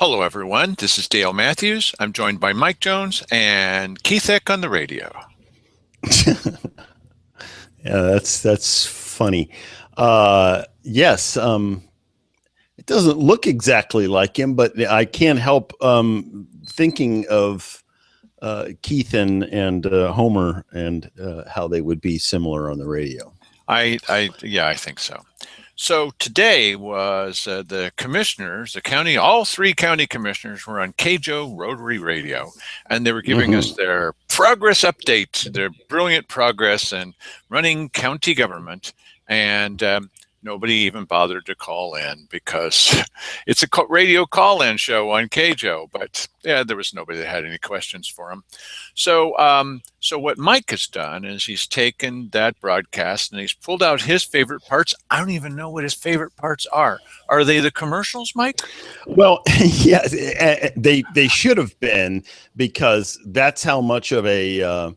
Hello, everyone. This is Dale Matthews. I'm joined by Mike Jones and Keith Eck on the radio. Yeah, that's funny. Yes, it doesn't look exactly like him, but I can't help thinking of Keith and Homer and how they would be similar on the radio. I think so. So today was the commissioners, all three county commissioners were on KJO Rotary Radio, and they were giving us their progress updates, their brilliant progress in running county government. And nobody even bothered to call in because it's a radio call-in show on KJO. But yeah, there was nobody that had any questions for him. So what Mike has done is he's taken that broadcast and he's pulled out his favorite parts. I don't even know what his favorite parts are. Are they the commercials, Mike? Well, yeah, they should have been, because that's how much of a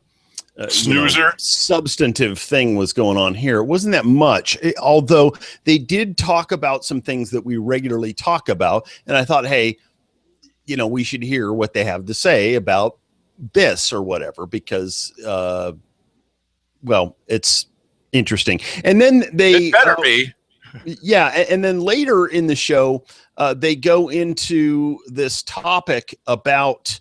snoozer substantive thing was going on here. It wasn't that much, although they did talk about some things that we regularly talk about. And I thought, hey, we should hear what they have to say about this or whatever, because, it's interesting. And then it better be. Yeah. And then later in the show, they go into this topic about,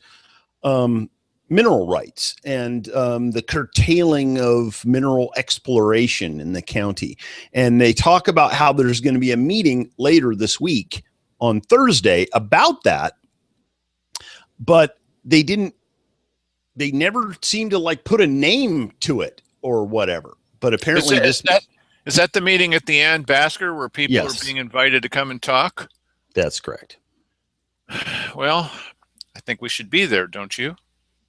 mineral rights and the curtailing of mineral exploration in the county. And they talk about how there's going to be a meeting later this week on Thursday about that. But they never seemed to put a name to it or whatever. But apparently is that the meeting at the Ann Basker where people Yes. are being invited to come and talk? That's correct. Well, I think we should be there, don't you?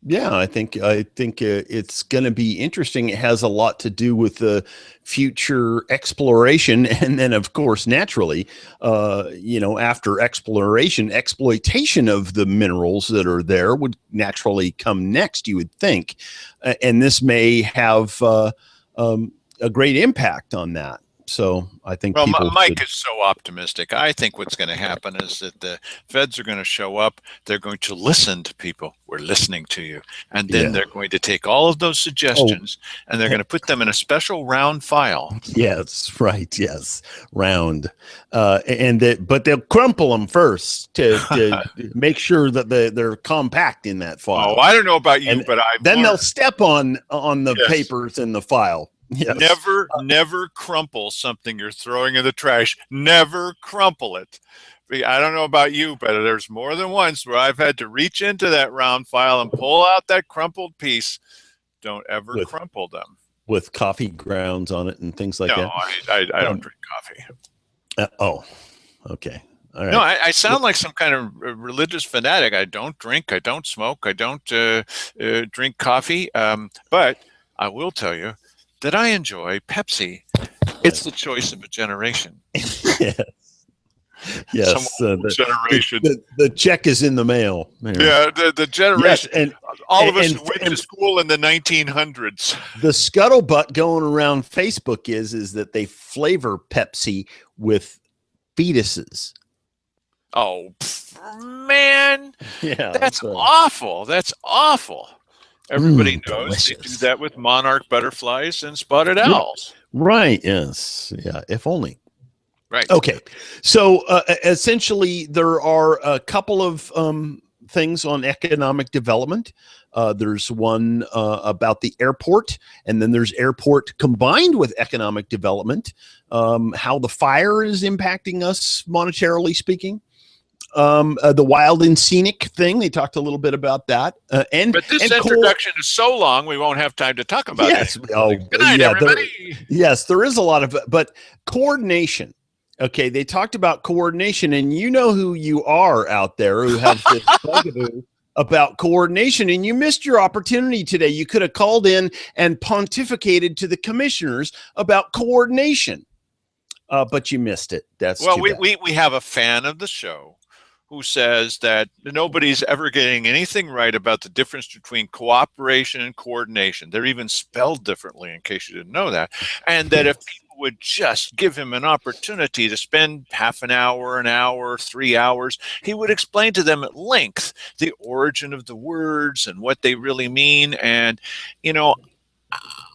Yeah, I think it's going to be interesting. It has a lot to do with the future exploration, and then, of course, naturally, after exploitation of the minerals that are there would naturally come next. You would think, and this may have a great impact on that. So I think Mike is so optimistic. I think what's going to happen is that the feds are going to show up. They're going to listen to people. We're listening to you. And then they're going to take all of those suggestions and they're going to put them in a special round file. Yes, right. Yes, round. But they'll crumple them first to make sure that they're compact in that file. Oh, I don't know about you, but they'll step on the papers in the file. Yes. Never crumple something you're throwing in the trash. Never crumple it. I don't know about you, but there's more than once where I've had to reach into that round file and pull out that crumpled piece. Don't ever crumple them. With coffee grounds on it and things like that? No, I don't drink coffee. Okay. All right. No, I sound like some kind of religious fanatic. I don't drink. I don't smoke. I don't drink coffee. But I will tell you that I enjoy Pepsi. It's the choice of a generation. Yes. Generation. The check is in the mail. Yeah, the generation. Yes, and all of us went to school in the 1900s. The scuttlebutt going around Facebook is that they flavor Pepsi with fetuses. Oh, man. Yeah. That's awful. That's awful. Everybody knows delicious. They do that with monarch butterflies and spotted owls. Right. Yes. Yeah. If only. Right. Okay. So essentially, there are a couple of things on economic development. There's one about the airport, and then there's airport combined with economic development, how the fire is impacting us monetarily speaking. The wild and scenic thing, they talked a little bit about that. But this introduction is so long, we won't have time to talk about it. Good night, everybody. There is a lot of, but coordination. Okay, they talked about coordination, and you know who you are out there who have this bugaboo about coordination, and you missed your opportunity today. You could have called in and pontificated to the commissioners about coordination, but you missed it. We have a fan of the show who says that nobody's ever getting anything right about the difference between cooperation and coordination. They're even spelled differently, in case you didn't know that. And that if people would just give him an opportunity to spend half an hour, 3 hours, he would explain to them at length the origin of the words and what they really mean. And, you know,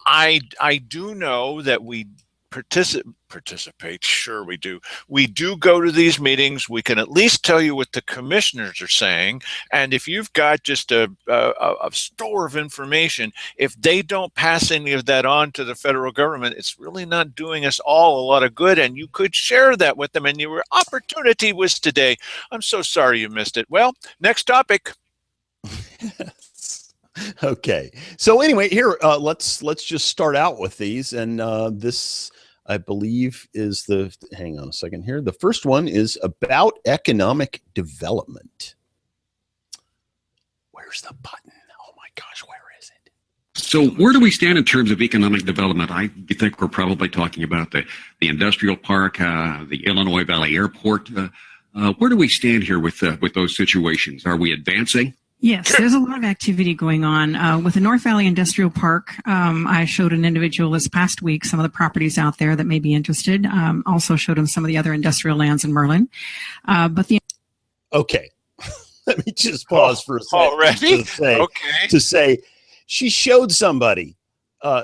I do know that we participate. Sure, we do. We do go to these meetings. We can at least tell you what the commissioners are saying. And if you've got just a store of information, if they don't pass any of that on to the federal government, it's really not doing us all a lot of good. And you could share that with them. And your opportunity was today. I'm so sorry you missed it. Well, next topic. Okay. So anyway, here, let's just start out with these. And this, I believe, is hang on a second here. The first one is about economic development. Where's the button? Oh my gosh, where is it? So where do we stand in terms of economic development? I think we're probably talking about the industrial park, the Illinois Valley Airport. Where do we stand here with those situations? Are we advancing? Yes, there's a lot of activity going on. With the North Valley Industrial Park, I showed an individual this past week some of the properties out there that may be interested. Also showed him some of the other industrial lands in Merlin. Okay. Let me just pause for a second. Already? To say she showed somebody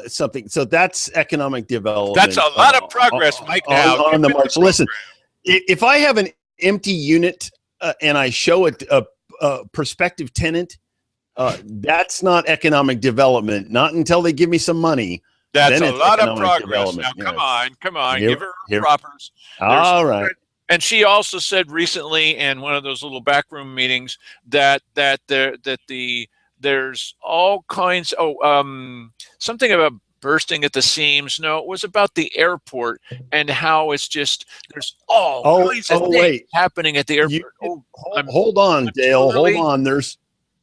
something. So that's economic development. That's a lot of progress, Mike. Now on the march. Listen, if I have an empty unit and I show it prospective tenant, that's not economic development. Not until they give me some money. That's a lot of progress. Now, come on, give her propers. All right. And she also said recently in one of those little backroom meetings that there's all kinds. Something about bursting at the seams. No, it was about the airport and how it's just there's all kinds of things happening at the airport. Hold on, Dale. Hold on.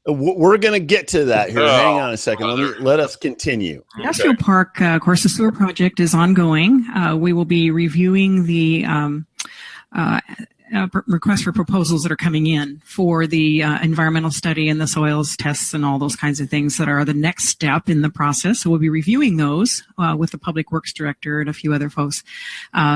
We're going to get to that here. Hang on a second. Let us continue. Industrial Park, of course, the sewer project is ongoing. We will be reviewing the requests for proposals that are coming in for the environmental study and the soils tests and all those kinds of things that are the next step in the process. So we'll be reviewing those with the Public Works Director and a few other folks,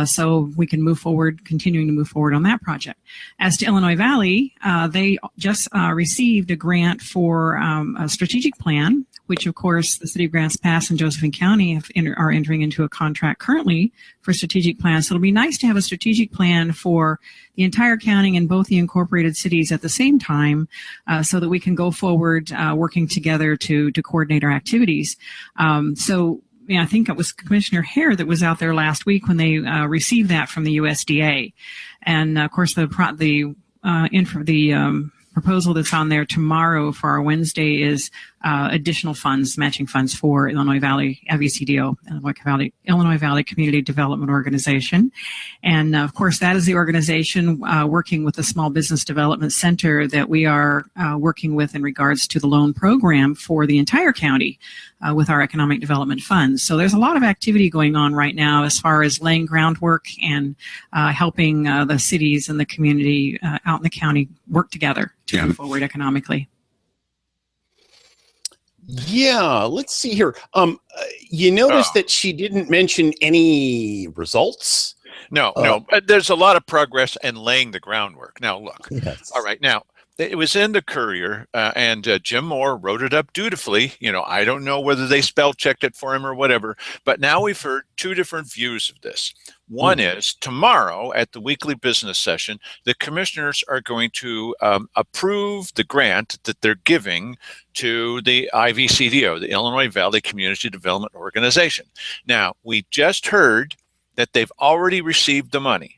so we can move forward, continuing to move forward on that project. As to Illinois Valley, they just received a grant for a strategic plan, which of course the City of Grants Pass and Josephine County are entering into a contract currently for strategic plans. So it'll be nice to have a strategic plan for the entire county and both the incorporated cities at the same time, so that we can go forward working together to coordinate our activities. So I think it was Commissioner Hare that was out there last week when they received that from the USDA. And of course the proposal that's on there tomorrow for our Wednesday is additional funds, matching funds for Illinois Valley, IVCDO, Illinois Valley Community Development Organization. And of course, that is the organization working with the Small Business Development Center that we are working with in regards to the loan program for the entire county with our economic development funds. So there's a lot of activity going on right now as far as laying groundwork and helping the cities and the community out in the county work together to move forward economically. Yeah, let's see here. You notice that she didn't mention any results? No. There's a lot of progress in laying the groundwork. Now, look. Yes. All right. Now, it was in the Courier, and Jim Moore wrote it up dutifully. I don't know whether they spell checked it for him or whatever, but now we've heard two different views of this. One is tomorrow at the weekly business session, the commissioners are going to approve the grant that they're giving to the IVCDO, the Illinois Valley Community Development Organization. Now, we just heard that they've already received the money.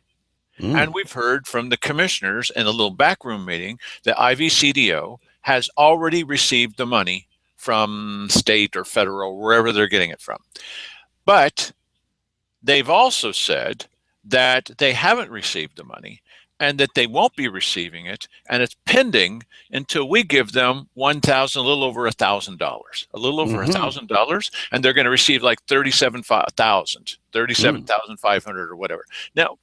And we've heard from the commissioners in a little backroom meeting that IVCDO has already received the money from state or federal, wherever they're getting it from. But they've also said that they haven't received the money and that they won't be receiving it, and it's pending until we give them a little over $1,000, and they're going to receive like 37,500 or whatever. Now,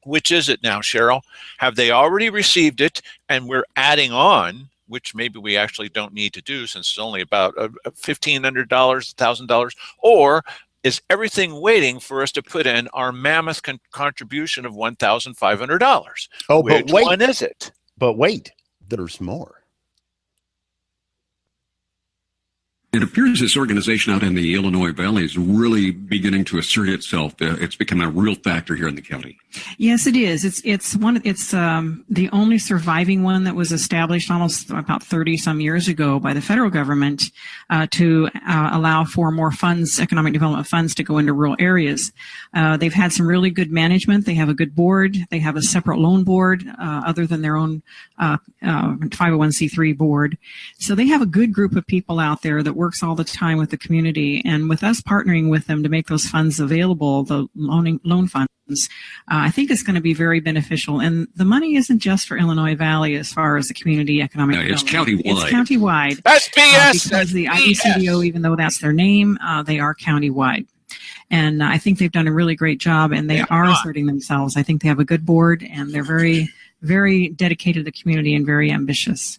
which is it now, Cheryl? Have they already received it and we're adding on, which maybe we actually don't need to do since it's only about $1,500, $1,000, or is everything waiting for us to put in our mammoth contribution of $1,500. Oh, Which but wait. one is it? But wait, there's more. It appears this organization out in the Illinois Valley is really beginning to assert itself. It's become a real factor here in the county. Yes, it is. It's the only surviving one that was established almost about 30 some years ago by the federal government to allow for more funds, economic development funds, to go into rural areas. They've had some really good management. They have a good board. They have a separate loan board other than their own 501c3 board. So they have a good group of people out there that works all the time with the community, and with us partnering with them to make those funds available, the loan funds, I think it's going to be very beneficial. And the money isn't just for Illinois Valley as far as the community economic development. It's countywide. It's countywide. That's BS. Because the IVCDO, even though that's their name, they are countywide. And I think they've done a really great job, and they are asserting themselves. I think they have a good board, and they're very, very dedicated to the community and very ambitious.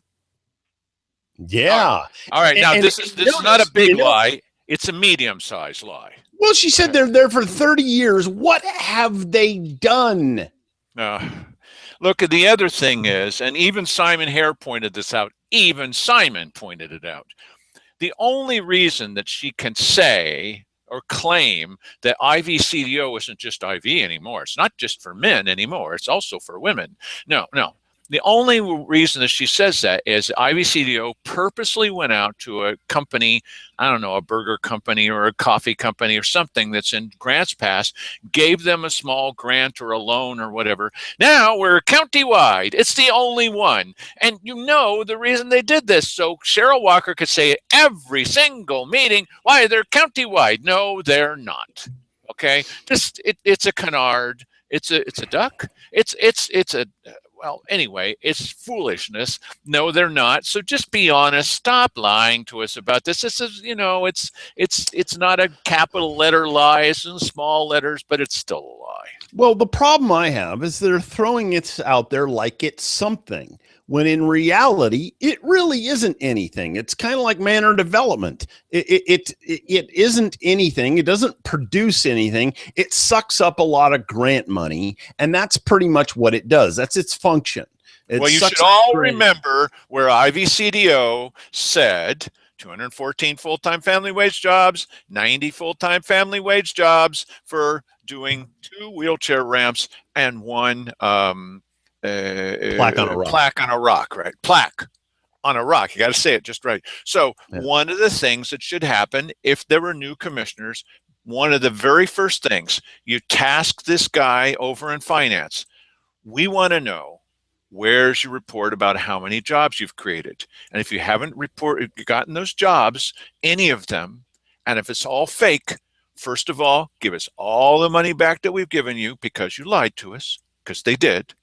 Yeah. All right. Now, And this is not a big lie. It's a medium-sized lie. Well, she said they're there for 30 years. What have they done? Look, the other thing is, and even Simon Hare pointed this out, even Simon pointed it out. The only reason that she can say or claim that IVCDO isn't just IV anymore, it's not just for men anymore, it's also for women. No. The only reason that she says that is IVCDO purposely went out to a company, I don't know, a burger company or a coffee company or something that's in Grants Pass, gave them a small grant or a loan or whatever. Now we're countywide. It's the only one. And you know the reason they did this. So Cheryl Walker could say at every single meeting, why, they're countywide. No, they're not. Okay? It's a canard. It's a duck. It's a... Well, anyway, it's foolishness. No, they're not. So just be honest. Stop lying to us about this. This is, it's not a capital letter lie. It's in small letters, but it's still a lie. Well, the problem I have is they're throwing it out there like it's something, when in reality, it really isn't anything. It's kind of like manner development. It isn't anything. It doesn't produce anything. It sucks up a lot of grant money, and that's pretty much what it does. That's its function. Well, you should all remember where IVCDO said 214 full-time family wage jobs, 90 full-time family wage jobs for doing 2 wheelchair ramps and 1 plaque on a rock. Plaque on a rock, right? Plaque on a rock. You got to say it just right. So one of the things that should happen if there were new commissioners, one of the very first things, you task this guy over in finance. We want to know, where's your report about how many jobs you've created? And if you haven't gotten those jobs, any of them, and if it's all fake, first of all, give us all the money back that we've given you because you lied to us, because they did.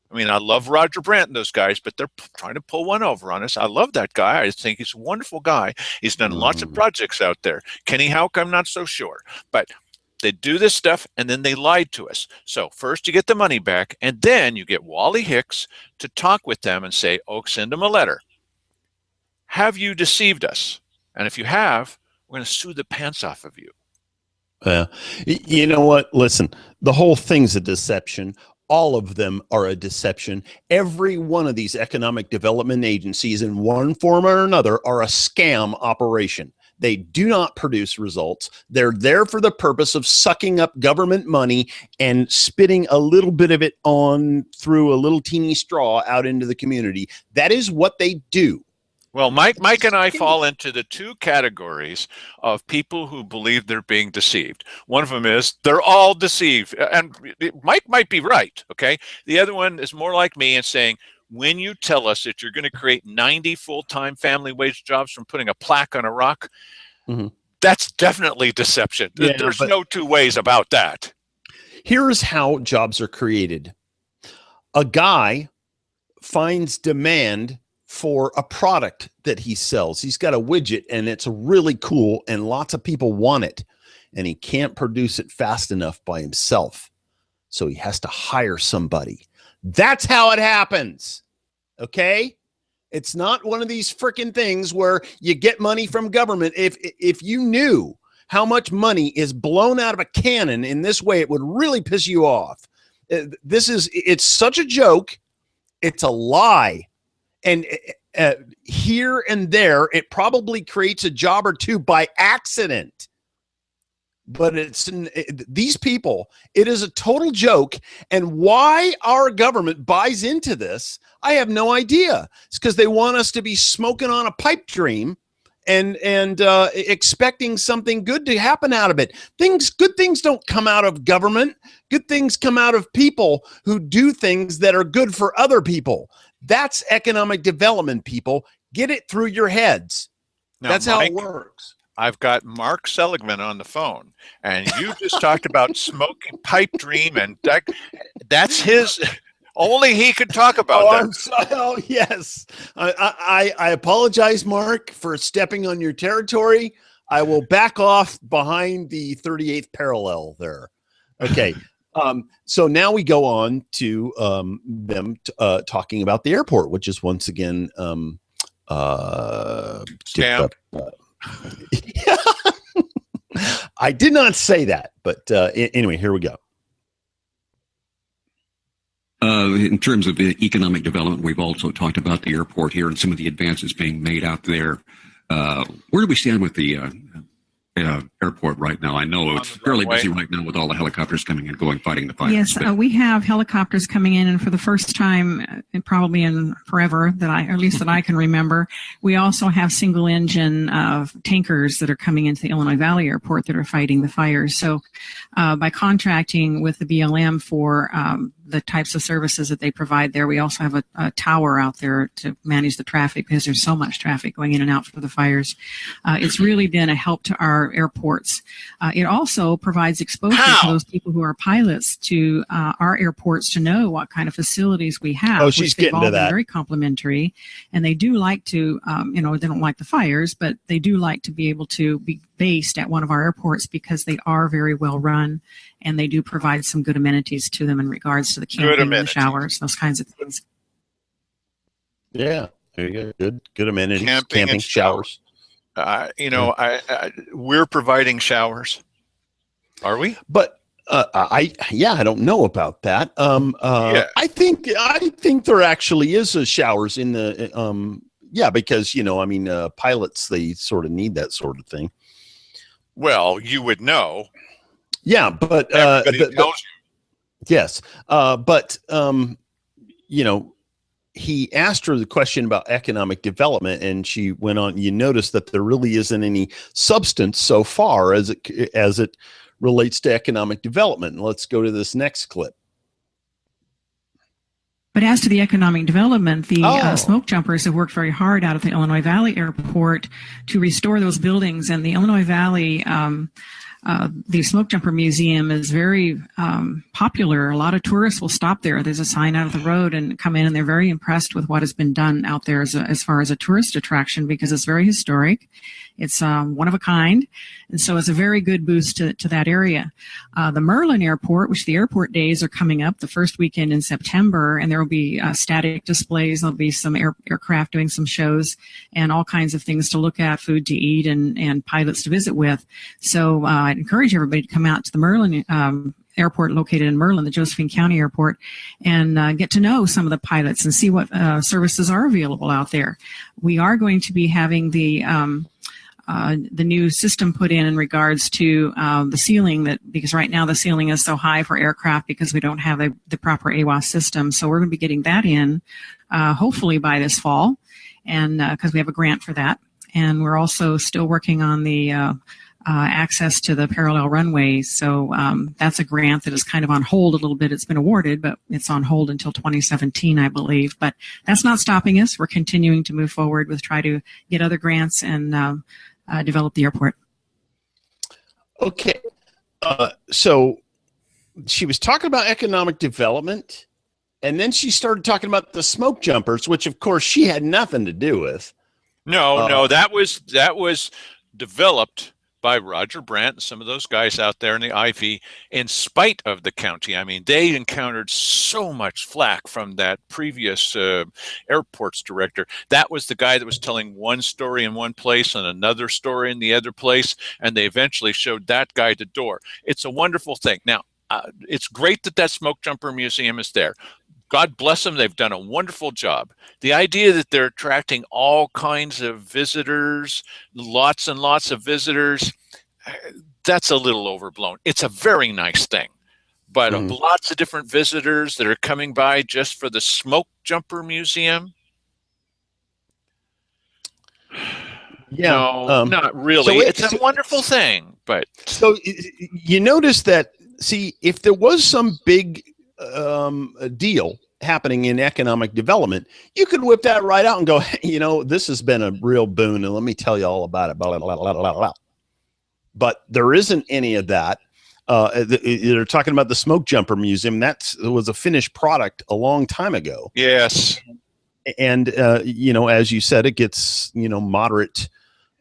I mean, I love Roger Brandt and those guys, but they're trying to pull one over on us. I love that guy. I think he's a wonderful guy. He's done lots of projects out there. Kenny Houck, I'm not so sure. But they do this stuff, and then they lied to us. So first you get the money back, and then you get Wally Hicks to talk with them and say, oh, send them a letter. Have you deceived us? And if you have, we're going to sue the pants off of you. You know what? Listen, the whole thing's a deception. All of them are a deception. Every one of these economic development agencies in one form or another are a scam operation. They do not produce results. They're there for the purpose of sucking up government money and spitting a little bit of it on through a little teeny straw out into the community. That is what they do. Well, Mike and I fall into the 2 categories of people who believe they're being deceived. One of them is they're all deceived. And Mike might be right, okay? The other one is more like me and saying, when you tell us that you're going to create 90 full-time family wage jobs from putting a plaque on a rock, that's definitely deception. Yeah, there's no 2 ways about that. Here's how jobs are created. A guy finds demand for a product that he sells. He's got a widget and it's really cool and lots of people want it, and he can't produce it fast enough by himself. So he has to hire somebody. That's how it happens. Okay? It's not one of these freaking things where you get money from government. If you knew how much money is blown out of a cannon in this way, it would really piss you off. It's such a joke. It's a lie. And here and there, it probably creates a job or two by accident. But these people, it is a total joke. And why our government buys into this, I have no idea. It's because they want us to be smoking on a pipe dream and expecting something good to happen out of it. Good things don't come out of government. Good things come out of people who do things that are good for other people. That's economic development, people. Get it through your heads. Now, that's Mike, how it works. I've got Mark Seligman on the phone, and you just talked about smoking pipe dream, and that's his. Only he could talk about that. Oh, yes. I apologize, Mark, for stepping on your territory. I will back off behind the 38th parallel there. Okay. So now we go on to them talking about the airport, which is once again Scam. I did not say that, but anyway, here we go. In terms of the economic development, we've also talked about the airport here and some of the advances being made out there. Where do we stand with the airport right now? I know it's fairly busy right now with all the helicopters coming and going, fighting the fires. Yes, we have helicopters coming in, and for the first time, probably in forever, or at least that I can remember, we also have single-engine tankers that are coming into the Illinois Valley Airport that are fighting the fires. So by contracting with the BLM for the types of services that they provide there, we also have a tower out there to manage the traffic because there's so much traffic going in and out for the fires. It's really been a help to our airports. It also provides exposure to those people who are pilots to our airports to know what kind of facilities we have. Oh, she's getting to that. Very complimentary, and they do like to, they don't like the fires, but they do like to be able to be based at one of our airports because they are very well run, and they do provide some good amenities to them in regards to the camping and the showers, those kinds of things. Yeah, there you go. Good amenities, camping showers. We're providing showers. Are we? But I don't know about that. I think there actually is a showers in the because pilots, they sort of need that sort of thing. Well, you would know. Yeah, but everybody tells you. Yes, he asked her the question about economic development, and she went on. You notice that there really isn't any substance so far as it relates to economic development. And let's go to this next clip. But as to the economic development, the smoke jumpers have worked very hard out of the Illinois Valley Airport to restore those buildings. And the Illinois Valley, the Smoke Jumper Museum is very popular. A lot of tourists will stop there. There's a sign out of the road and come in, and they're very impressed with what has been done out there as far as a tourist attraction because it's very historic. It's one of a kind, and so it's a very good boost to that area. The Merlin Airport, which the airport days are coming up the first weekend in September, and there will be static displays. There'll be some aircraft doing some shows and all kinds of things to look at, food to eat, and pilots to visit with. So I'd encourage everybody to come out to the Merlin airport located in Merlin, the Josephine County Airport, and get to know some of the pilots and see what services are available out there. We are going to be having the new system put in regards to the ceiling, because right now the ceiling is so high for aircraft because we don't have the proper AWAS system. So we're going to be getting that in hopefully by this fall, and because we have a grant for that. And we're also still working on the access to the parallel runways. So that's a grant that is kind of on hold a little bit. It's been awarded, but it's on hold until 2017, I believe. But that's not stopping us. We're continuing to move forward with try to get other grants and develop the airport. Okay. So she was talking about economic development, and then she started talking about the smoke jumpers, which of course she had nothing to do with. No, that was developed by Roger Brandt and some of those guys out there in the Ivy, in spite of the county. I mean, they encountered so much flack from that previous airports director. That was the guy that was telling one story in one place and another story in the other place, and they eventually showed that guy the door. It's a wonderful thing. Now, it's great that that smoke jumper museum is there. God bless them. They've done a wonderful job. The idea that they're attracting all kinds of visitors, lots and lots of visitors, that's a little overblown. It's a very nice thing. But lots of different visitors that are coming by just for the smoke jumper museum? Yeah, no, not really. It's a wonderful thing, but so you notice that. See, if there was some big deal happening in economic development, you could whip that right out and go, hey, you know, this has been a real boon, and let me tell you all about it. Blah, blah, blah, blah, blah. But there isn't any of that. They're talking about the smoke jumper museum. It was a finished product a long time ago. Yes. And you know, as you said, it gets, you know, moderate.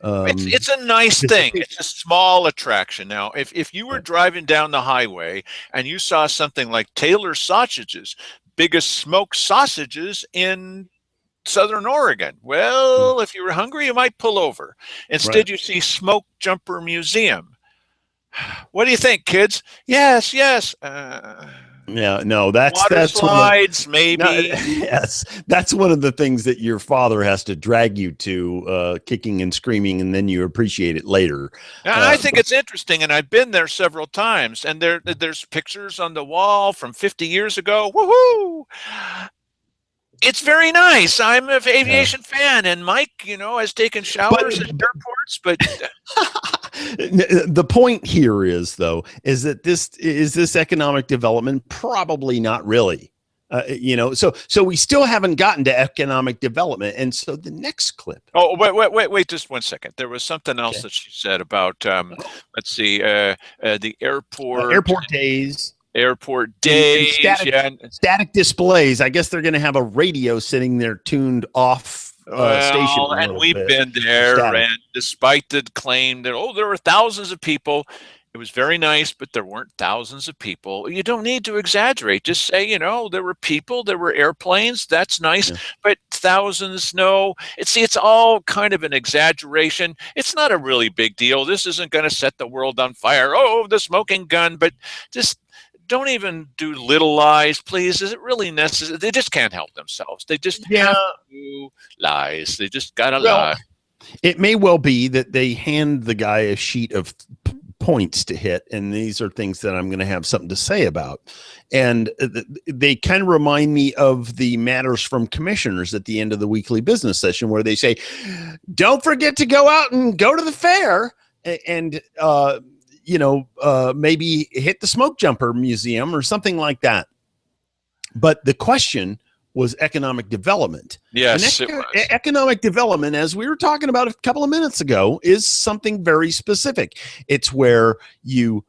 It's a nice thing. It's a small attraction. Now, if you were driving down the highway and you saw something like Taylor Sausages, biggest smoked sausages in Southern Oregon, well, if you were hungry, you might pull over. Instead, you see Smoke Jumper Museum. What do you think, kids? Yes, yes. Yeah, no, that's slides, maybe. No, yes, that's one of the things that your father has to drag you to, kicking and screaming, and then you appreciate it later. I think it's interesting, and I've been there several times, and there's pictures on the wall from 50 years ago. Woohoo! It's very nice. I'm an aviation fan, and Mike, you know, has taken showers at airports, but the point here is, though, is that this economic development? Probably not really. You know, so we still haven't gotten to economic development, and so the next clip. Oh, wait, just 1 second. There was something else that she said about let's see, the airport days. Airport days, static displays. I guess they're going to have a radio sitting there tuned off station. And we've been there, and despite the claim that there were thousands of people, it was very nice, but there weren't thousands of people. You don't need to exaggerate. Just say, you know, there were people, there were airplanes. That's nice, but thousands, no. It's all kind of an exaggeration. It's not a really big deal. This isn't going to set the world on fire. Oh, the smoking gun, but just don't even do little lies, please. Is it really necessary? They just can't help themselves. They just have to do lies. They just got to lie. It may well be that they hand the guy a sheet of points to hit, and these are things that I'm going to have something to say about. And they kind of remind me of the matters from commissioners at the end of the weekly business session, where they say, don't forget to go out and go to the fair and you know, maybe hit the smoke jumper museum or something like that. But the question was economic development. Yes, it was. Economic development, as we were talking about a couple of minutes ago, is something very specific. It's where you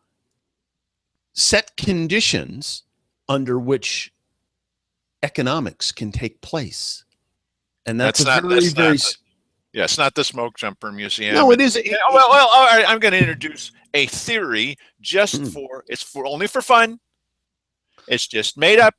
set conditions under which economics can take place. And that's it's not the smoke jumper museum. No, it is. Well, all right. I'm going to introduce a theory it's only for fun. It's just made up.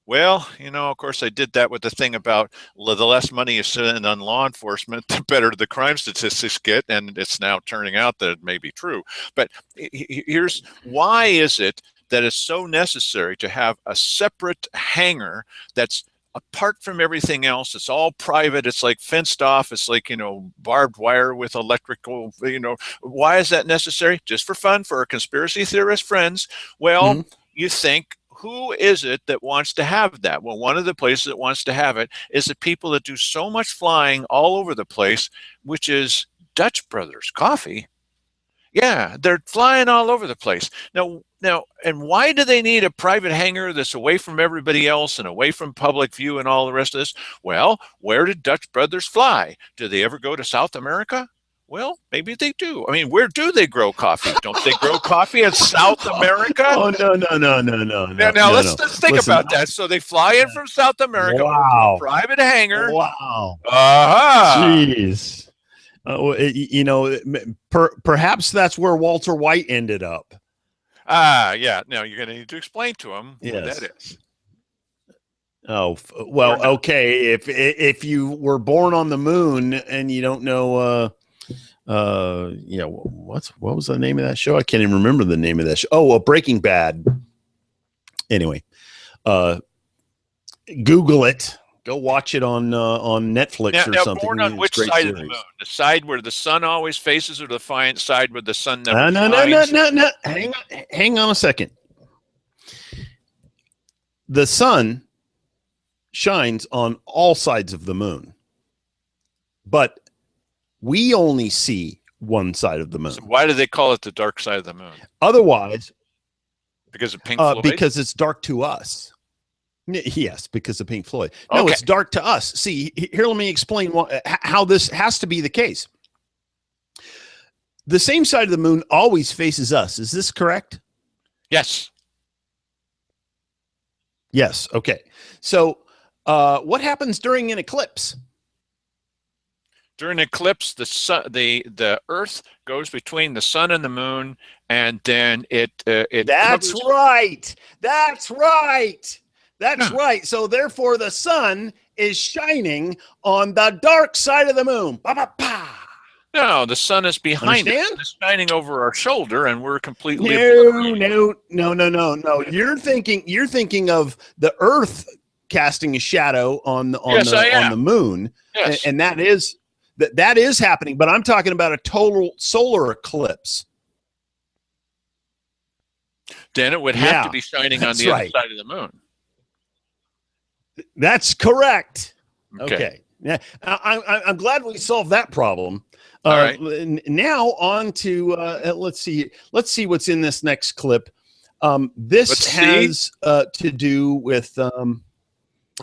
Well, you know, of course, I did that with the thing about the less money you spend on law enforcement, the better the crime statistics get, and it's now turning out that it may be true. But here's why is it that it's so necessary to have a separate hangar that's apart from everything else? It's all private. It's like fenced off. It's like, you know, barbed wire with electrical, you know. Why is that necessary? Just for fun, for our conspiracy theorist friends. Well, you think, who is it that wants to have that? Well, one of the places that wants to have it is the people that do so much flying all over the place, which is Dutch Brothers Coffee. Yeah, they're flying all over the place. Now, and why do they need a private hangar that's away from everybody else and away from public view and all the rest of this? Well, where did Dutch Brothers fly? Do they ever go to South America? Well, maybe they do. I mean, where do they grow coffee? Don't they grow coffee in South America? Oh, no. Now let's think about that. So they fly in from South America, to a private hangar. Wow. Aha. Jeez. Perhaps that's where Walter White ended up. Yeah. Now you're going to need to explain to him who Yes. that is. Oh, well, okay. If you were born on the moon and you don't know, what was the name of that show? I can't even remember the name of that show. Oh, Breaking Bad. Anyway, Google it. Go watch it on Netflix or something. Born on which side of the moon? The side where the sun always faces, or the side where the sun never shines? No. Hang on a second. The sun shines on all sides of the moon, but we only see one side of the moon. So why do they call it the dark side of the moon? Otherwise, because of Pink Floyd? Because it's dark to us. Yes, because of Pink Floyd. No, okay. It's dark to us. See, here, let me explain how this has to be the case. The same side of the moon always faces us. Is this correct? Yes. Yes. Okay. So what happens during an eclipse? During an eclipse, the Earth goes between the sun and the moon, and then it That's covers... right. That's right. That's right. So therefore, the sun is shining on the dark side of the moon. Ba, ba, ba. No, the sun is behind us. It's shining over our shoulder, and we're completely No. You're thinking of the Earth casting a shadow on the moon. Yes. And that is happening. But I'm talking about a total solar eclipse. Then it would have to be shining on the other side of the moon. That's correct. Okay. Yeah, I'm glad we solved that problem. All right. Now on to let's see what's in this next clip. This has to do with what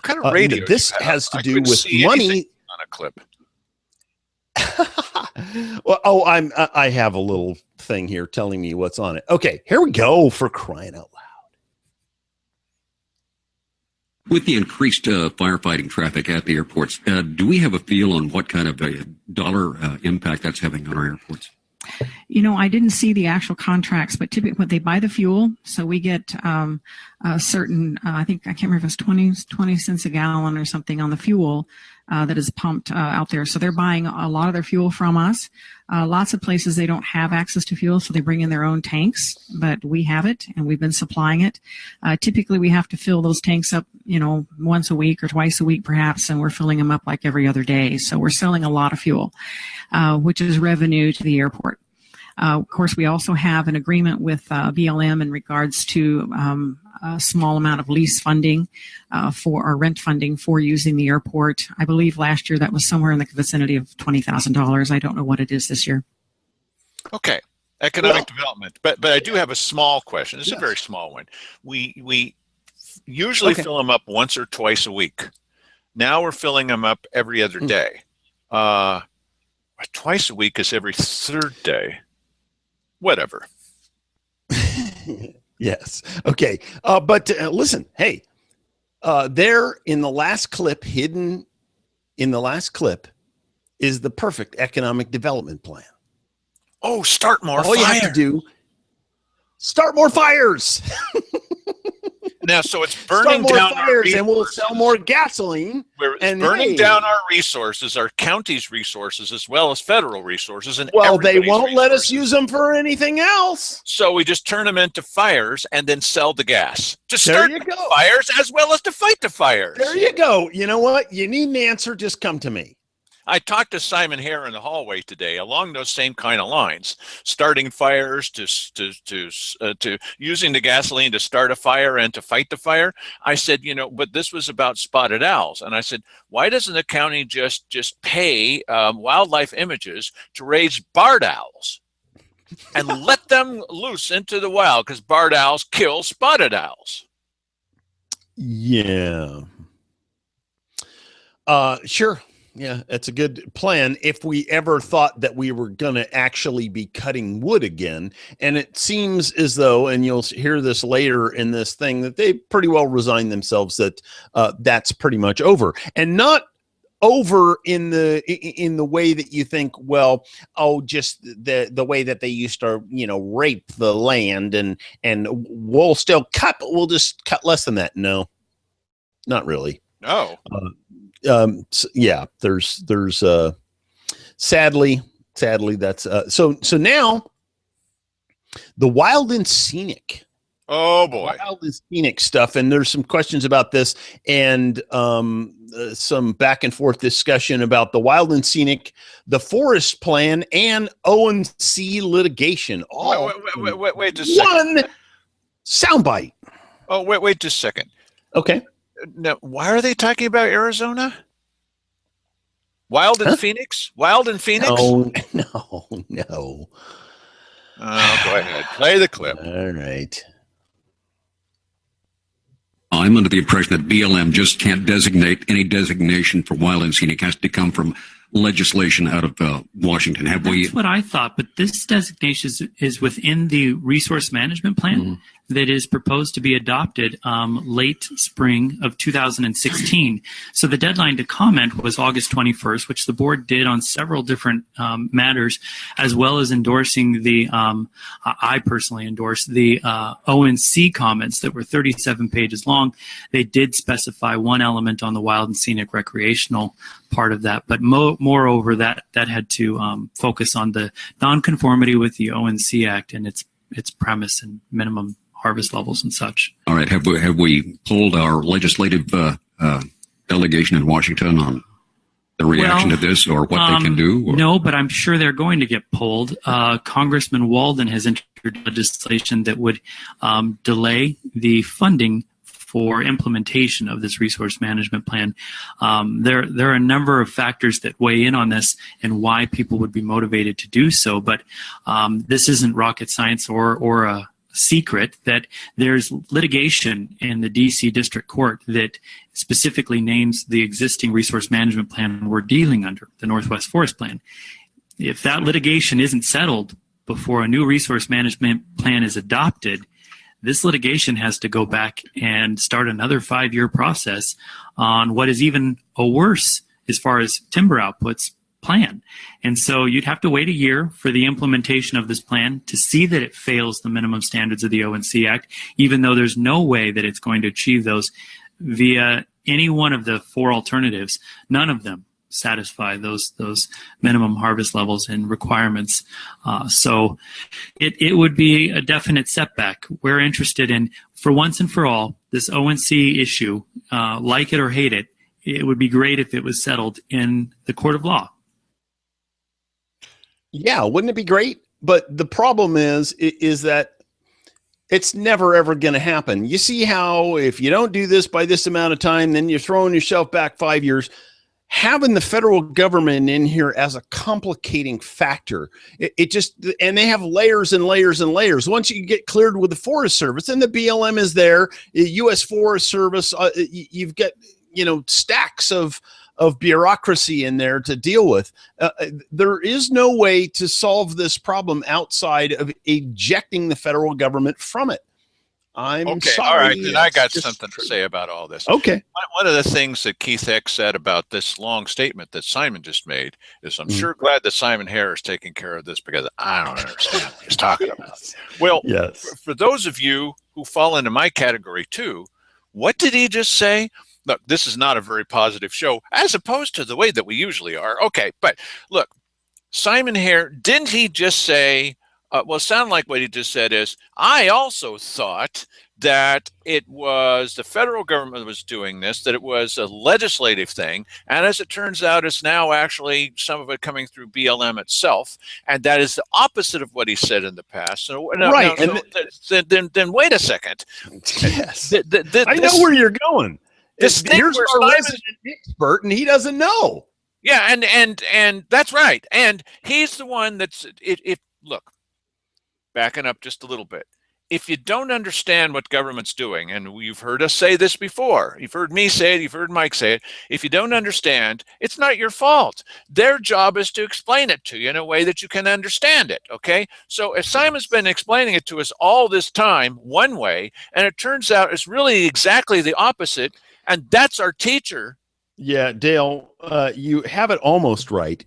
kind of radio? This has to do with money on a clip. Well, I have a little thing here telling me what's on it. Okay, here we go, for crying out loud. With the increased firefighting traffic at the airports, do we have a feel on what kind of a dollar impact that's having on our airports? I didn't see the actual contracts, but typically when they buy the fuel, so we get a certain, I can't remember if it's 20 cents a gallon or something on the fuel that is pumped out there. So they're buying a lot of their fuel from us. Lots of places they don't have access to fuel, so they bring in their own tanks, but we have it and we've been supplying it. Typically we have to fill those tanks up, once a week or twice a week perhaps, and we're filling them up like every other day. So we're selling a lot of fuel, which is revenue to the airport. Of course, we also have an agreement with BLM in regards to a small amount of lease funding for our rent funding for using the airport. I believe last year that was somewhere in the vicinity of $20,000. I don't know what it is this year. Okay, economic development. But I do have a small question. It's a very small one. We usually fill them up once or twice a week. Now we're filling them up every other day. Twice a week is every third day. Whatever. Yes. Okay. But listen, hey, there in the last clip, hidden in the last clip, is the perfect economic development plan. Oh, start more fires. All you have to do, start more fires. Now, so it's burning down our resources. And we'll sell more gasoline. It's burning down our resources, our county's resources, as well as federal resources. And they won't let us use them for anything else. So we just turn them into fires and then sell the gas to start the fires as well as to fight the fires. There you go. You know what? You need an answer, just come to me. I talked to Simon Hare in the hallway today along those same kind of lines, starting fires to using the gasoline to start a fire and to fight the fire. I said, but this was about spotted owls. And I said, why doesn't the county just pay wildlife images to raise barred owls and let them loose into the wild? Because barred owls kill spotted owls. Yeah. Sure. Yeah, that's a good plan if we ever thought that we were going to actually be cutting wood again. And it seems as though, and you'll hear this later in this thing, that they pretty well resigned themselves that that's pretty much over. And not over in the way that you think, well, oh, just the way that they used to, rape the land, and we'll still cut, but we'll just cut less than that. No, not really. No. Yeah, there's sadly that's so now the wild and scenic. Oh boy. Wild and scenic stuff, and there's some questions about this, and some back and forth discussion about the wild and scenic, the forest plan, and O&C litigation. All wait just a second. One soundbite. Oh, wait just a second. Okay. Now, why are they talking about Arizona? Wild and Phoenix? Wild and Phoenix? No. Oh, go ahead. Play the clip. All right. I'm under the impression that BLM just can't designate any designation for wild and scenic. It has to come from legislation out of Washington. That's what I thought, but this designation is within the resource management plan that is proposed to be adopted late spring of 2016. So the deadline to comment was August 21st, which the board did on several different matters, as well as endorsing the, I personally endorsed the O&C comments that were 37 pages long. They did specify one element on the wild and scenic recreational part of that, but moreover, that had to focus on the nonconformity with the O&C Act and its premise and minimum harvest levels and such. All right. Have we polled our legislative delegation in Washington on the reaction to this, or what they can do? Or? No, but I'm sure they're going to get polled. Congressman Walden has introduced legislation that would delay the funding for implementation of this resource management plan. There are a number of factors that weigh in on this and why people would be motivated to do so, but this isn't rocket science or a secret that there's litigation in the DC District Court that specifically names the existing resource management plan we're dealing under, the Northwest Forest Plan. If that litigation isn't settled before a new resource management plan is adopted, this litigation has to go back and start another 5-year process on what is even a worse, as far as timber outputs, plan. And so you'd have to wait a year for the implementation of this plan to see that it fails the minimum standards of the O&C Act, even though there's no way that it's going to achieve those via any one of the 4 alternatives. None of them satisfy those minimum harvest levels and requirements. So it would be a definite setback. We're interested in, for once and for all, this O&C issue, like it or hate it, it would be great if it was settled in the court of law. Yeah, wouldn't it be great? But the problem is that it's never, ever going to happen. You see how if you don't do this by this amount of time, then you're throwing yourself back 5 years. Having the federal government in here as a complicating factor, it just, and they have layers and layers and layers. Once you get cleared with the Forest Service, and the BLM is there, U.S. Forest Service, you've got, stacks of bureaucracy in there to deal with. There is no way to solve this problem outside of ejecting the federal government from it. I'm okay, sorry. All right, then I got something to say about all this. Okay. One of the things that Keith Hicks said about this long statement that Simon just made is, I'm sure glad that Simon Hare is taking care of this, because I don't understand what he's talking about. Well, yes. For those of you who fall into my category too, what did he just say? Look, this is not a very positive show, as opposed to the way that we usually are. Okay, but look, Simon Hare, didn't he just say, well, it sounded like what he just said is, I also thought that it was the federal government that was doing this, that it was a legislative thing. And as it turns out, it's now actually some of it coming through BLM itself. And that is the opposite of what he said in the past. So, right. Then wait a second. Yes. I know where you're going. Here's our resident expert, and he doesn't know. Yeah, and that's right. And he's the one that's, look, backing up just a little bit. If you don't understand what government's doing, and you've heard us say this before, you've heard me say it, you've heard Mike say it, if you don't understand, it's not your fault. Their job is to explain it to you in a way that you can understand it, okay? So if Simon's been explaining it to us all this time one way, and it turns out it's really exactly the opposite, and that's our teacher, Yeah, Dale, you have it almost right.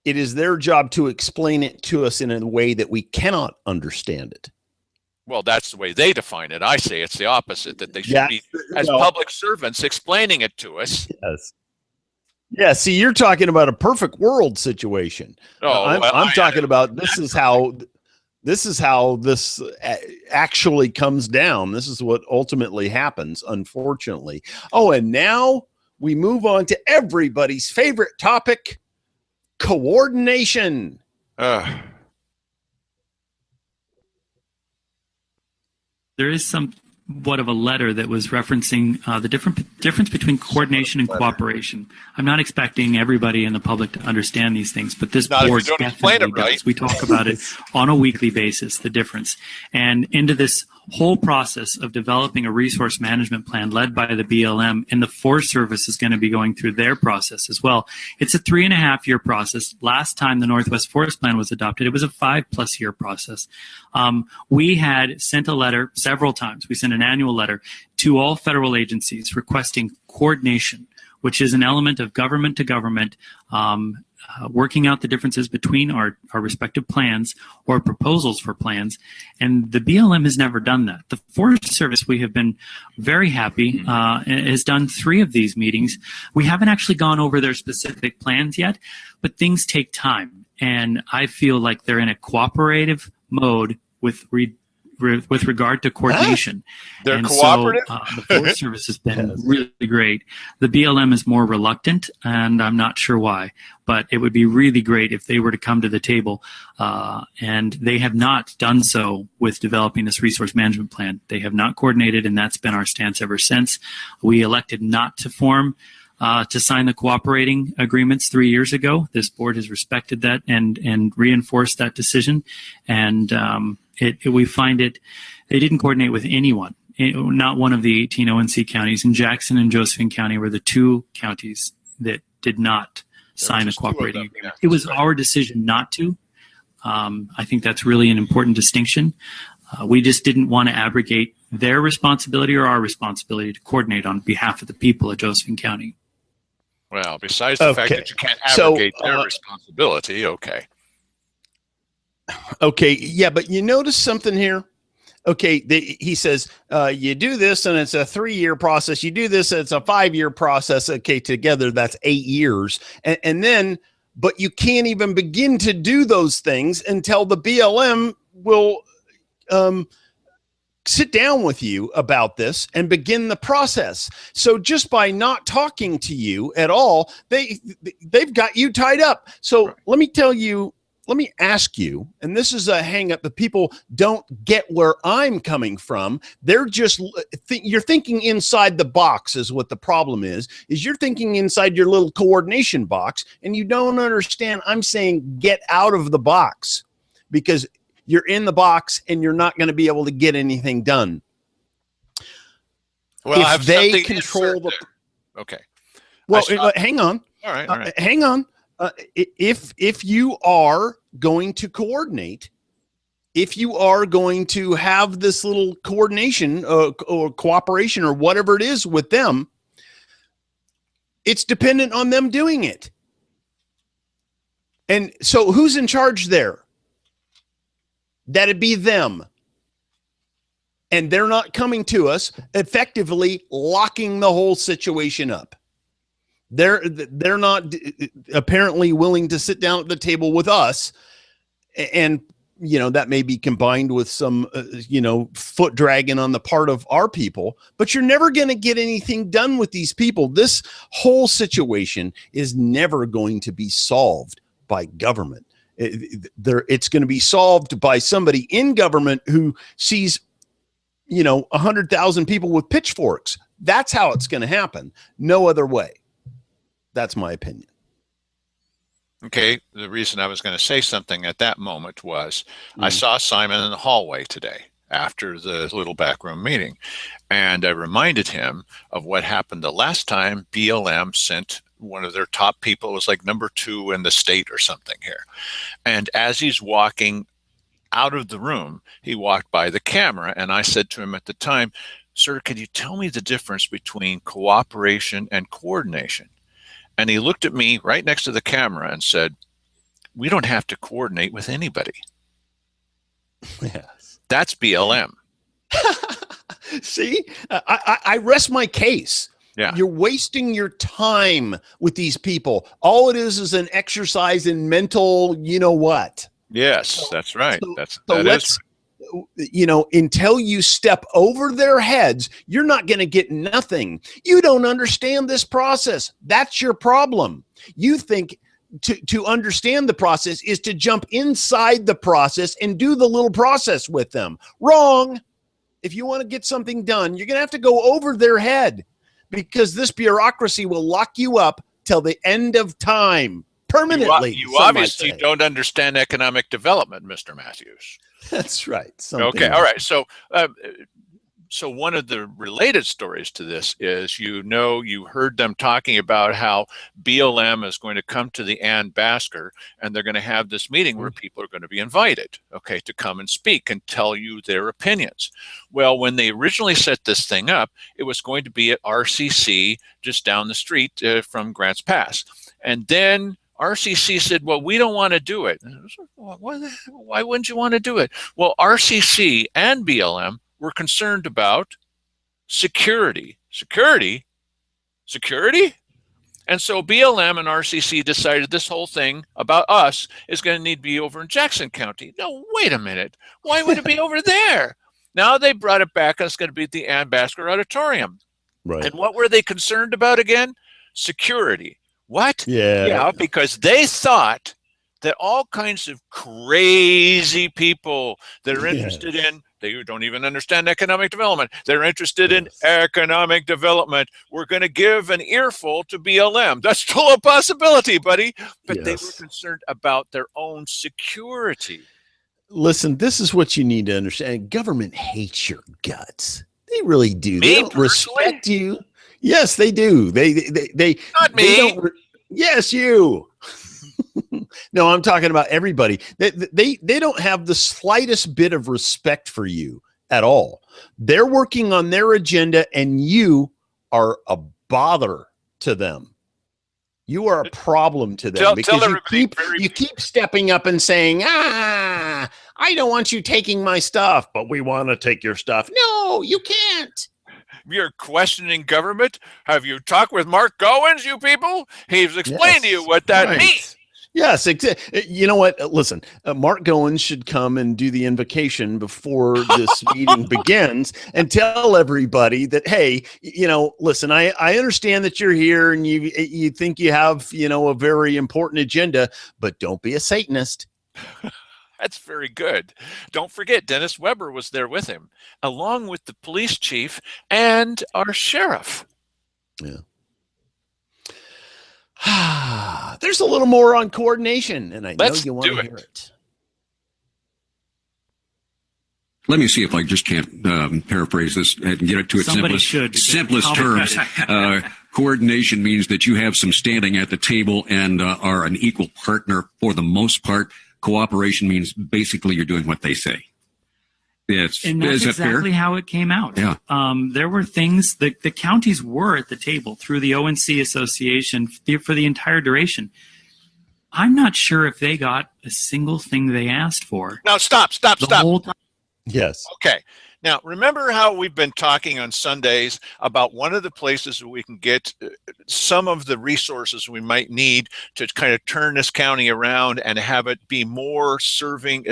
It is their job to explain it to us in a way that we cannot understand it. Well, that's the way they define it. I say it's the opposite, that they should Yeah, be, as well, public servants, explaining it to us. yes. Yeah, see, you're talking about a perfect world situation. Oh, well, I'm talking about this is how this actually comes down. This is what ultimately happens, unfortunately. Oh, and now we move on to everybody's favorite topic, coordination. There is somewhat of a letter that was referencing the difference between coordination and cooperation. I'm not expecting everybody in the public to understand these things, but this board definitely does. We talk about it on a weekly basis, the difference. And into this whole process of developing a resource management plan led by the BLM, and the Forest Service is going to be going through their process as well. It's a 3.5-year process. Last time the Northwest Forest Plan was adopted, it was a 5+ year process. We had sent a letter several times. We sent an annual letter to all federal agencies requesting coordination, which is an element of government to government, working out the differences between our respective plans or proposals for plans. And the BLM has never done that. The Forest Service, we have been very happy, has done 3 of these meetings. We haven't actually gone over their specific plans yet, but things take time. And I feel like they're in a cooperative mode with regard to coordination. They're and cooperative? So the Forest Service has been really great. The BLM is more reluctant, and I'm not sure why, but it would be really great if they were to come to the table, and they have not done so with developing this resource management plan. They have not coordinated, and that's been our stance ever since. We elected not to to sign the cooperating agreements 3 years ago. This board has respected that and reinforced that decision. And we find they didn't coordinate with anyone. Not one of the 18 ONC counties. In Jackson and Josephine County were the 2 counties that did not sign a cooperating agreement. It was our decision not to. I think that's really an important distinction. We just didn't want to abrogate their responsibility or our responsibility to coordinate on behalf of the people of Josephine County. Well, besides the fact that you can't abrogate their responsibility, okay. Okay, yeah, but you notice something here? Okay, he says, you do this and it's a 3-year process. You do this, it's a 5-year process. Okay, together that's 8 years. And then, but you can't even begin to do those things until the BLM will sit down with you about this and begin the process. So just by not talking to you at all, they've got you tied up. So let me ask you, and this is a hang up that people don't get where I'm coming from. They're just, you're thinking inside the box is what the problem is you're thinking inside your little coordination box, and you don't understand. I'm saying get out of the box, because you're in the box and you're not going to be able to get anything done. Well, if they control the, okay. Well, hang on. All right. Hang on. If you are going to coordinate, if you are going to have this little coordination or cooperation or whatever it is with them, it's dependent on them doing it. And so who's in charge there? That'd be them. And they're not coming to us, effectively locking the whole situation up. They're not apparently willing to sit down at the table with us, and that may be combined with some foot dragging on the part of our people, but you're never going to get anything done with these people. This whole situation is never going to be solved by government. It's going to be solved by somebody in government who sees 100,000 people with pitchforks. That's how it's going to happen. No other way. That's my opinion. Okay, the reason I was going to say something at that moment was I saw Simon in the hallway today after the little backroom meeting, and I reminded him of what happened the last time BLM sent one of their top people. It was like number 2 in the state or something here. And as he's walking out of the room, he walked by the camera, and I said to him at the time, "Sir, can you tell me the difference between cooperation and coordination?" And he looked at me right next to the camera and said, "We don't have to coordinate with anybody." Yes. That's BLM. See, I rest my case. Yeah. You're wasting your time with these people. All it is an exercise in mental, you know what? Yes, that's right. Until you step over their heads, you're not going to get nothing. You don't understand this process. That's your problem. You think to understand the process is to jump inside the process and do the little process with them. Wrong. If you want to get something done, you're going to have to go over their head, because this bureaucracy will lock you up till the end of time permanently. You obviously don't understand economic development, Mr. Matthews. That's right. Okay. All right. So one of the related stories to this is, you heard them talking about how BLM is going to come to the Ann Basker, and they're going to have this meeting where people are going to be invited, okay, to come and speak and tell you their opinions. Well, when they originally set this thing up, it was going to be at RCC just down the street from Grants Pass. And then RCC said, well, we don't want to do it. Why wouldn't you want to do it? Well, RCC and BLM were concerned about security. Security? And so BLM and RCC decided this whole thing about us is going to need to be over in Jackson County. No, wait a minute. Why would it be over there? Now they brought it back, and it's going to be at the Ann Basker Auditorium. Right. And what were they concerned about again? Security. What? Yeah, because they thought that all kinds of crazy people that are interested in, they don't even understand economic development, they're interested in economic development, we're going to give an earful to BLM. That's still a possibility, buddy. But they were concerned about their own security. Listen, this is what you need to understand. Government hates your guts. They really do. They don't respect you. Yes, they do. They not me. Yes, you. No, I'm talking about everybody. They don't have the slightest bit of respect for you at all. They're working on their agenda, and you are a bother to them. You are a problem to them because you keep stepping up and saying, I don't want you taking my stuff, but we want to take your stuff. No, you can't. You're questioning government? Have you talked with Mark Goins, you people? He's explained to you what that means. Yes. You know what? Listen, Mark Goins should come and do the invocation before this meeting begins and tell everybody that, hey, listen, I understand that you're here and you think you have, a very important agenda, but don't be a Satanist. That's very good. Don't forget, Dennis Weber was there with him, along with the police chief and our sheriff. Yeah. There's a little more on coordination, and I know you want to hear it. Let me see if I just can't paraphrase this and get it to its simplest terms. Coordination means that you have some standing at the table and are an equal partner for the most part. Cooperation means basically you're doing what they say. And that's exactly how it came out. Yeah. There were things that the counties were at the table through the ONC Association for the entire duration. I'm not sure if they got a single thing they asked for. Now, stop. Whole time. Yes. Okay. Now, remember how we've been talking on Sundays about one of the places that we can get some of the resources we might need to kind of turn this county around and have it be more serving,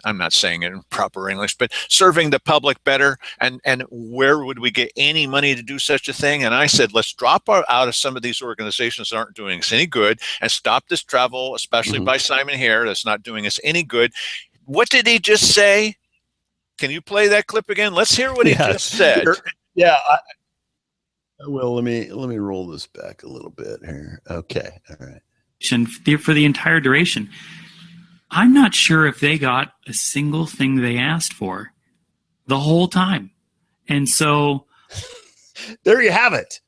I'm not saying it in proper English, but serving the public better. And where would we get any money to do such a thing? And I said, let's drop out of some of these organizations that aren't doing us any good and stop this travel, especially by Simon Hare, that's not doing us any good. What did he just say? Can you play that clip again? Let's hear what he just said. Yeah. Well, let me roll this back a little bit here. Okay. All right. For the entire duration. I'm not sure if they got a single thing they asked for the whole time. And so there you have it.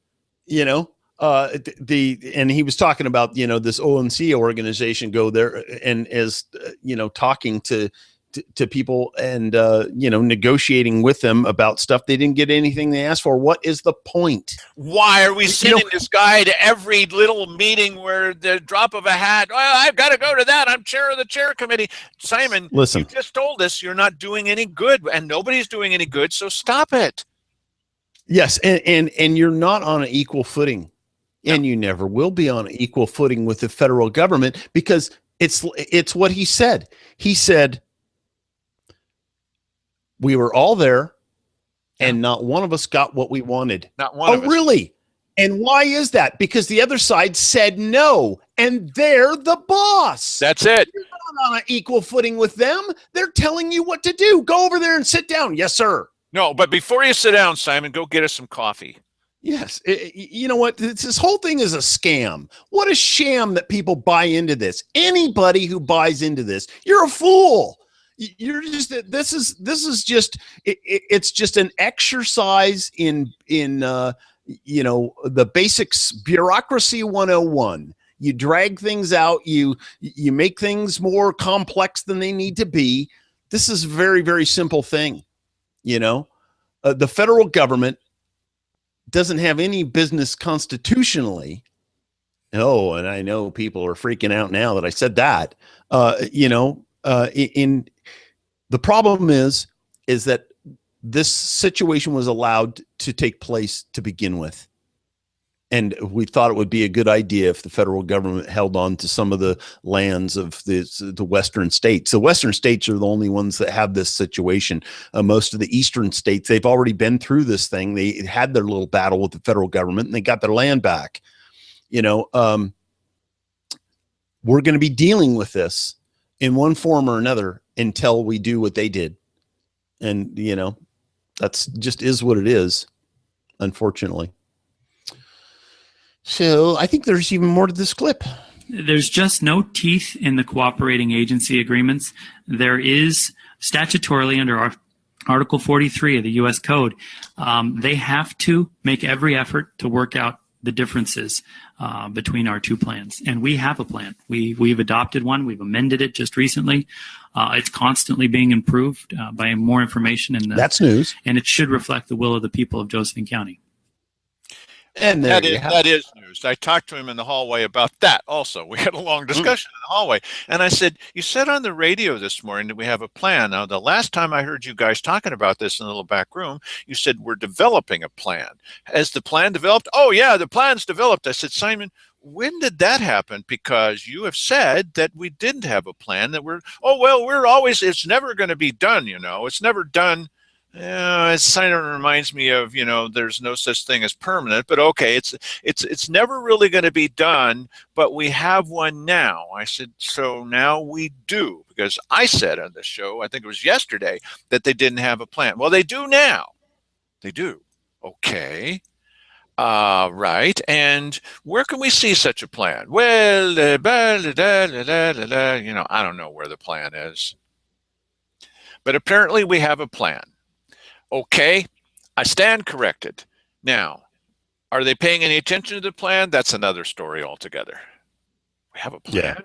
And he was talking about, this ONC organization go there and as, talking to to people and negotiating with them about stuff they didn't get anything they asked for. What is the point? Why are we sending this guy to every little meeting where the drop of a hat? Well, I've got to go to that. I'm chair of the chair committee. Simon, listen, you just told us you're not doing any good, and nobody's doing any good. So stop it. Yes, and you're not on an equal footing, and you never will be on an equal footing with the federal government, because it's what he said. He said we were all there, and not one of us got what we wanted. Not one of us. Oh, really? And why is that? Because the other side said no, and they're the boss. That's it. You're not on an equal footing with them. They're telling you what to do. Go over there and sit down. Yes, sir. No, but before you sit down, Simon, go get us some coffee. Yes. You know what? This whole thing is a scam. What a sham that people buy into this. Anybody who buys into this, you're a fool. You're just, this is just, it's just an exercise in the basics, bureaucracy 101. You drag things out. You make things more complex than they need to be. This is a very, very simple thing. The federal government doesn't have any business constitutionally. Oh, and I know people are freaking out now that I said that. In the problem is that this situation was allowed to take place to begin with. And we thought it would be a good idea if the federal government held on to some of the lands of the western states. The western states are the only ones that have this situation. Most of the eastern states, they've already been through this thing. They had their little battle with the federal government, and they got their land back. We're going to be dealing with this in one form or another until we do what they did. And, that's just is what it is, unfortunately. So I think there's even more to this clip. There's just no teeth in the cooperating agency agreements. There is statutorily under our Article 43 of the U.S. Code, they have to make every effort to work out the differences between our two plans. And we have a plan. We've adopted one. We've amended it just recently. It's constantly being improved by more information. That's news. And it should reflect the will of the people of Josephine County. And that is news. I talked to him in the hallway about that also. We had a long discussion in the hallway. And I said, you said on the radio this morning that we have a plan. Now, the last time I heard you guys talking about this in the little back room, you said we're developing a plan. Has the plan developed? Oh, yeah, the plan's developed. I said, Simon, when did that happen? Because you have said that we didn't have a plan, that it's never going to be done, It's never done. It kind of reminds me of, there's no such thing as permanent, but okay, it's never really going to be done, but we have one now. I said, so now we do, because I said on the show, I think it was yesterday, that they didn't have a plan. Well, they do now. They do. Okay. Right. And where can we see such a plan? Well, I don't know where the plan is, but apparently we have a plan. Okay, I stand corrected. Now, are they paying any attention to the plan? That's another story altogether. We have a plan.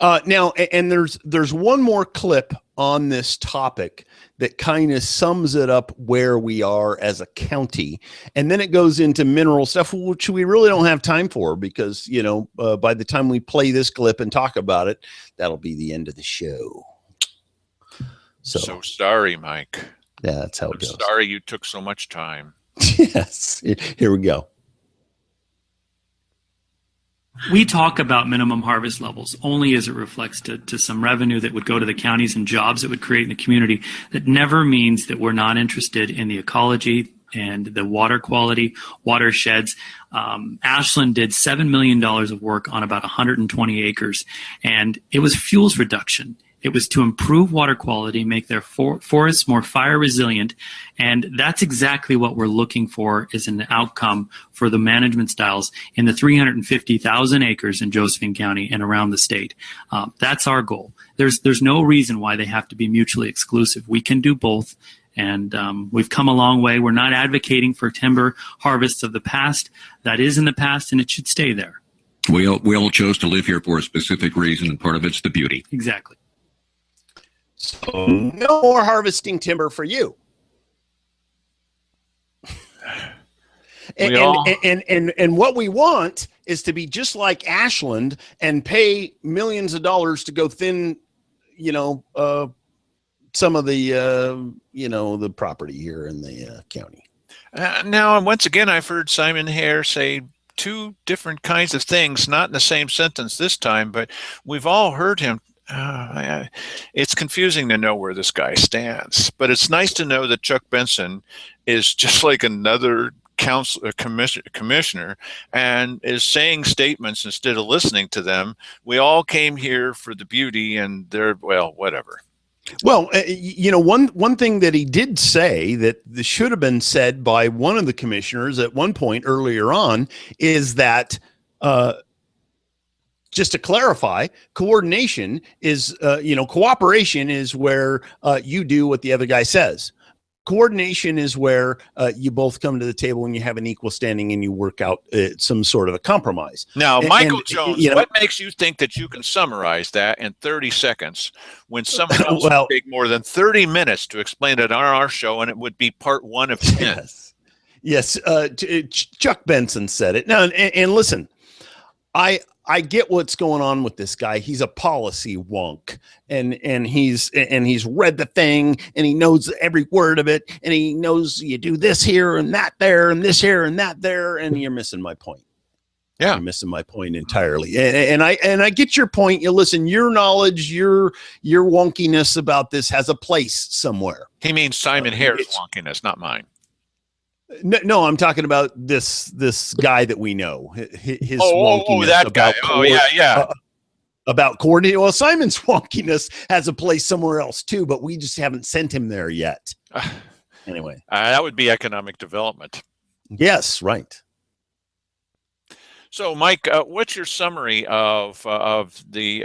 Yeah. Now, and there's one more clip on this topic that kind of sums it up where we are as a county. And then it goes into mineral stuff, which we really don't have time for because, by the time we play this clip and talk about it, that'll be the end of the show. So sorry, Mike. Yeah, that's how it goes. Sorry you took so much time. Yes. Here we go. We talk about minimum harvest levels only as it reflects to some revenue that would go to the counties and jobs that would create in the community. That never means that we're not interested in the ecology and the water quality, watersheds. Ashland did $7 million of work on about 120 acres, and it was fuels reduction. It was to improve water quality, make their forests more fire resilient, and that's exactly what we're looking for as an outcome for the management styles in the 350,000 acres in Josephine County and around the state. That's our goal. There's no reason why they have to be mutually exclusive. We can do both, and we've come a long way. We're not advocating for timber harvests of the past. That is in the past, and it should stay there. We all chose to live here for a specific reason, and part of it's the beauty. Exactly. So no more harvesting timber for you. And what we want is to be just like Ashland and pay millions of dollars to go thin, some of the, the property here in the county. Now, once again, I've heard Simon Hare say two different kinds of things, not in the same sentence this time, but we've all heard him. It's confusing to know where this guy stands, but it's nice to know that Chuck Benson is just like another commissioner and is saying statements instead of listening to them. We all came here for the beauty, and they're, well, whatever. Well, one thing that he did say that should have been said by one of the commissioners at one point earlier on is that, just to clarify, coordination is, cooperation is where you do what the other guy says. Coordination is where you both come to the table and you have an equal standing and you work out some sort of a compromise. Now, Michael Jones, what makes you think that you can summarize that in 30 seconds when someone else would take more than 30 minutes to explain it on our show, and it would be part 1 of 10? Yes. Chuck Benson said it. Now, and listen, I get what's going on with this guy. He's a policy wonk, and he's read the thing, and he knows every word of it, and he knows you do this here and that there, and this here and that there, and you're missing my point. Yeah, you're missing my point entirely. And I get your point. You listen, your knowledge, your wonkiness about this has a place somewhere. He means Simon Hare's wonkiness, not mine. No, I'm talking about this guy that we know. His wonkiness that guy. About coordinating. Well, Simon's wonkiness has a place somewhere else too, but we just haven't sent him there yet. Anyway, that would be economic development. Yes, right. So, Mike, what's your summary of the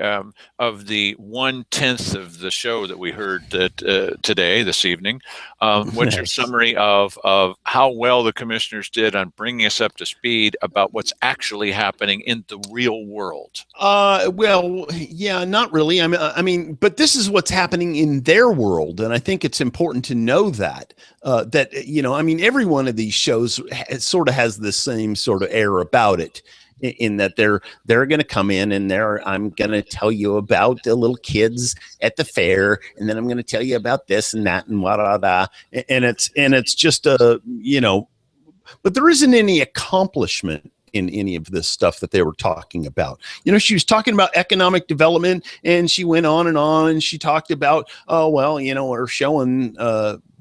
1/10 of the show that we heard today, this evening? What's your summary of how well the commissioners did on bringing us up to speed about what's actually happening in the real world? Well, yeah, not really. I mean, but this is what's happening in their world, and I think it's important to know that. Every one of these shows sort of has the same sort of air about it, in that they're going to come in and I'm going to tell you about the little kids at the fair, and then I'm going to tell you about this and that and and it's just but there isn't any accomplishment in any of this stuff that they were talking about. She was talking about economic development, and she went on, and she talked about, we're showing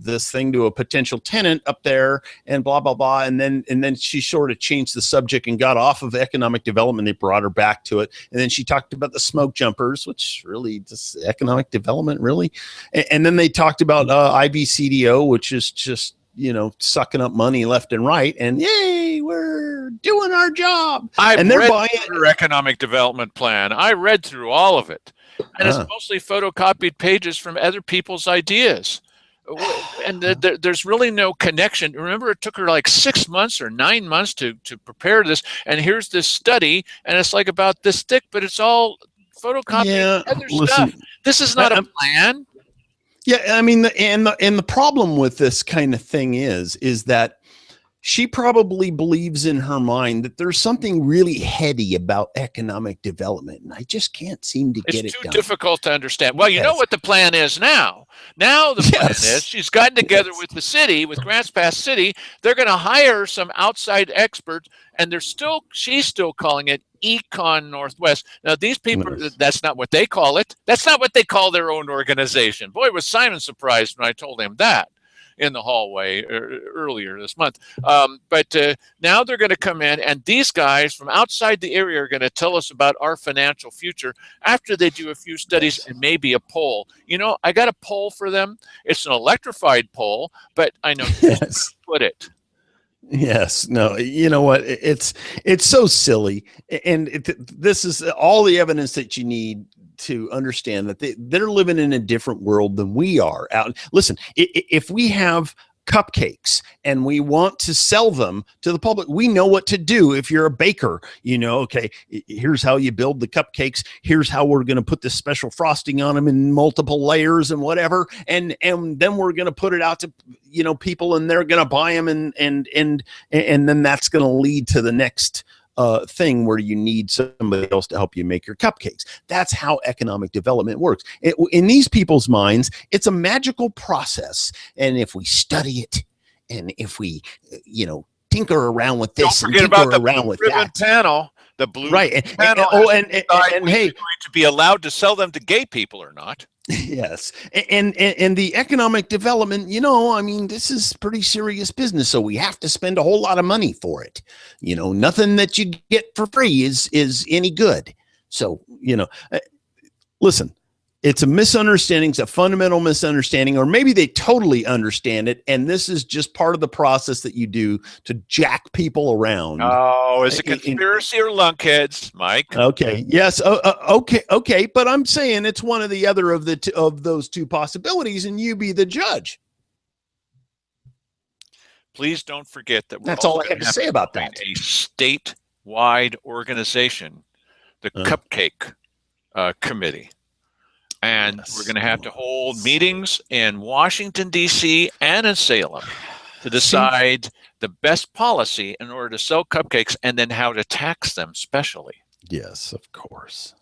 this thing to a potential tenant up there, and blah blah blah, and then she sort of changed the subject and got off of economic development. They brought her back to it, and then she talked about the smoke jumpers, which really just economic development, really. And then they talked about IBCDO, which is just sucking up money left and right, and yay, we're doing our job. And they're buying your economic development plan. I read through all of it, and it's mostly photocopied pages from other people's ideas. And there's really no connection. Remember, it took her like 6 months or 9 months to prepare this, and here's this study, and it's like about this thick, but it's all photocopied other stuff. This is not a plan. Yeah, I mean, the problem with this kind of thing is that she probably believes in her mind that there's something really heady about economic development, and I just can't seem to get it done. It's too difficult to understand. Well, you know what the plan is now. Now the plan is she's gotten together with the city, with Grants Pass City. They're going to hire some outside experts, and she's still calling it Econ Northwest. Now, these people, that's not what they call it. That's not what they call their own organization. Boy, was Simon surprised when I told him that in the hallway earlier this month. But now they're going to come in, and these guys from outside the area are going to tell us about our financial future after they do a few studies and maybe a poll. I got a poll for them. It's an electrified poll, but I know you put it. Yes. No, you know what? It's so silly. And this is all the evidence that you need to understand that they're living in a different world than we are. Listen, if we have cupcakes and we want to sell them to the public. We know what to do. If you're a baker, okay, here's how you build the cupcakes. Here's how we're going to put this special frosting on them in multiple layers and whatever. And then we're going to put it out to, people, and they're going to buy them. And then that's going to lead to the next thing where you need somebody else to help you make your cupcakes. That's how economic development works. In these people's minds, it's a magical process. And if we study it, and if we, tinker around with this and tinker around with that panel, the blue right, panel, and hey, going to be allowed to sell them to gay people or not? Yes. And the economic development, this is pretty serious business. So we have to spend a whole lot of money for it. Nothing that you get for free is any good. So, listen, it's a misunderstanding. It's a fundamental misunderstanding, or maybe they totally understand it. And this is just part of the process that you do to jack people around. Oh, is it conspiracy or lunkheads, Mike? Okay. Yes. Okay. But I'm saying it's one or the other of those two possibilities, and you be the judge. Please don't forget that that's all I have to say about that. A statewide organization, the Cupcake Committee. And we're going to have to hold meetings in Washington, D.C. and in Salem to decide the best policy in order to sell cupcakes and then how to tax them specially. Yes, of course.